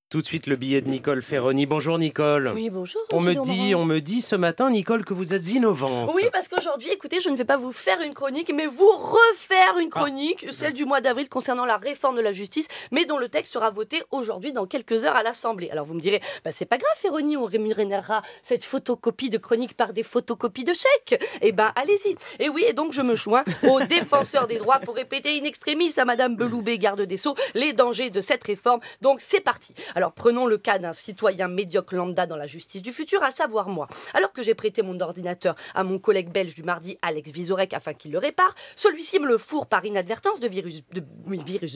Tout de suite le billet de Nicole Ferroni. Bonjour Nicole. Oui, bonjour. On me dit ce matin, Nicole, que vous êtes innovante. Oui, parce qu'aujourd'hui, écoutez, je ne vais pas vous faire une chronique, mais vous refaire une chronique, celle du mois d'avril concernant la réforme de la justice, mais dont le texte sera voté aujourd'hui dans quelques heures à l'Assemblée. Alors vous me direz, c'est pas grave Ferroni, on rémunérera cette photocopie de chronique par des photocopies de chèques. Eh ben, allez-y. Et oui, et donc je me joins aux défenseurs des droits pour répéter in extremis à Madame Beloubet, garde des Sceaux, les dangers de cette réforme. Donc c'est parti. Alors prenons le cas d'un citoyen médiocre lambda dans la justice du futur, à savoir moi. Alors que j'ai prêté mon ordinateur à mon collègue belge du mardi, Alex Vizorek, afin qu'il le répare, celui-ci me le fourre par inadvertance de virus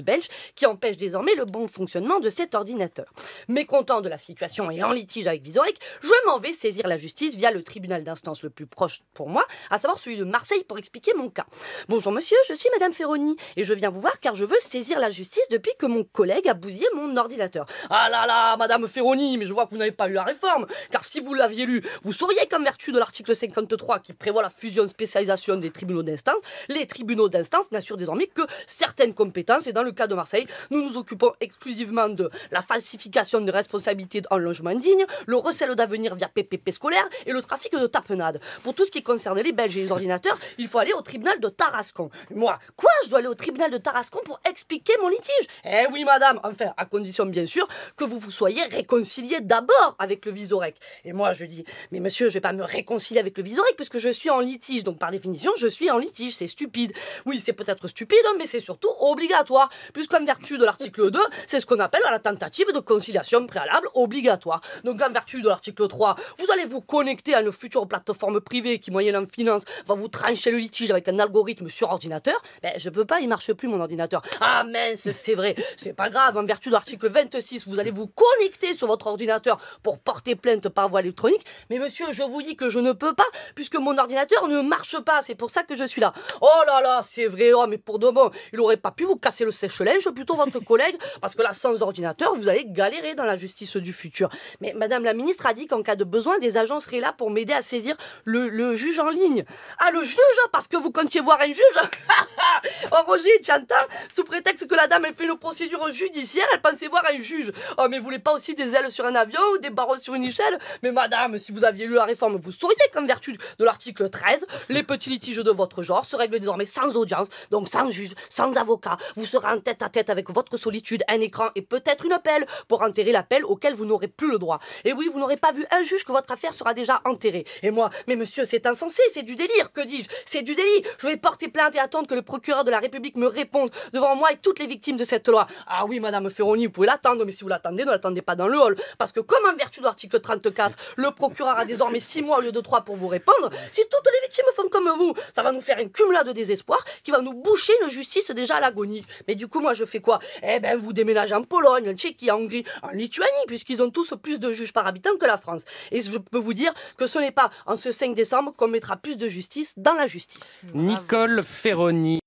belge qui empêche désormais le bon fonctionnement de cet ordinateur. Mécontent de la situation et en litige avec Vizorek, je m'en vais saisir la justice via le tribunal d'instance le plus proche pour moi, à savoir celui de Marseille, pour expliquer mon cas. Bonjour monsieur, je suis Madame Ferroni et je viens vous voir car je veux saisir la justice depuis que mon collègue a bousillé mon ordinateur. Ah là là, Madame Ferroni, mais je vois que vous n'avez pas lu la réforme, car si vous l'aviez lu, vous sauriez qu'en vertu de l'article 53 qui prévoit la fusion-spécialisation des tribunaux d'instance, les tribunaux d'instance n'assurent désormais que certaines compétences, et dans le cas de Marseille, nous nous occupons exclusivement de la falsification de responsabilités en logement indigne, le recel d'avenir via PPP scolaire et le trafic de tapenade. Pour tout ce qui concerne les Belges et les ordinateurs, il faut aller au tribunal de Tarascon. Moi, quoi? Je dois aller au tribunal de Tarascon pour expliquer mon litige? Eh oui, madame, enfin, à condition bien sûr que vous vous soyez réconcilié d'abord avec le Vizorek. Et moi, je dis, mais monsieur, je vais pas me réconcilier avec le Vizorek puisque je suis en litige. Donc, par définition, je suis en litige. C'est stupide. Oui, c'est peut-être stupide, mais c'est surtout obligatoire. Puisqu'en vertu de l'article 2, c'est ce qu'on appelle la tentative de conciliation préalable obligatoire. Donc, en vertu de l'article 3, vous allez vous connecter à une future plateforme privée qui, moyennant finance, va vous trancher le litige avec un algorithme sur ordinateur. Ben, je peux pas, il marche plus mon ordinateur. Ah mince, c'est vrai. C'est pas grave. En vertu de l'article 26, vous allez vous connecter sur votre ordinateur pour porter plainte par voie électronique. Mais monsieur, je vous dis que je ne peux pas, puisque mon ordinateur ne marche pas. C'est pour ça que je suis là. Oh là là, c'est vrai. Oh, mais pour de bon, il aurait pas pu vous casser le sèche-linge, plutôt votre collègue, parce que là, sans ordinateur, vous allez galérer dans la justice du futur. Mais madame la ministre a dit qu'en cas de besoin, des agents seraient là pour m'aider à saisir le juge en ligne. Ah, le juge, parce que vous comptiez voir un juge. Oh Roger, t'entends? Sous prétexte que la dame elle fait une procédure judiciaire, elle pensait voir un juge. Oh, mais vous voulez pas aussi des ailes sur un avion ou des barreaux sur une échelle? Mais madame, si vous aviez lu la réforme, vous sauriez qu'en vertu de l'article 13, les petits litiges de votre genre se règlent désormais sans audience, donc sans juge, sans avocat. Vous serez en tête à tête avec votre solitude, un écran et peut-être une pelle pour enterrer l'appel auquel vous n'aurez plus le droit. Et oui, vous n'aurez pas vu un juge que votre affaire sera déjà enterrée. Et moi, mais monsieur, c'est insensé, c'est du délire, que dis-je? C'est du délit. Je vais porter plainte et attendre que le procureur de la République me réponde devant moi et toutes les victimes de cette loi. Ah oui, madame Ferroni, vous pouvez l'attendre, mais si vous l'attendez, ne l'attendez pas dans le hall. Parce que comme en vertu de l'article 34, le procureur a désormais 6 mois au lieu de 3 pour vous répondre, si toutes les victimes font comme vous, ça va nous faire un cumulat de désespoir qui va nous boucher une justice déjà à l'agonie. Mais du coup, moi, je fais quoi? Eh ben, vous déménagez en Pologne, en Tchéquie, en Hongrie, en Lituanie, puisqu'ils ont tous plus de juges par habitant que la France. Et je peux vous dire que ce n'est pas en ce 5 décembre qu'on mettra plus de justice dans la justice. Nicole Ferroni.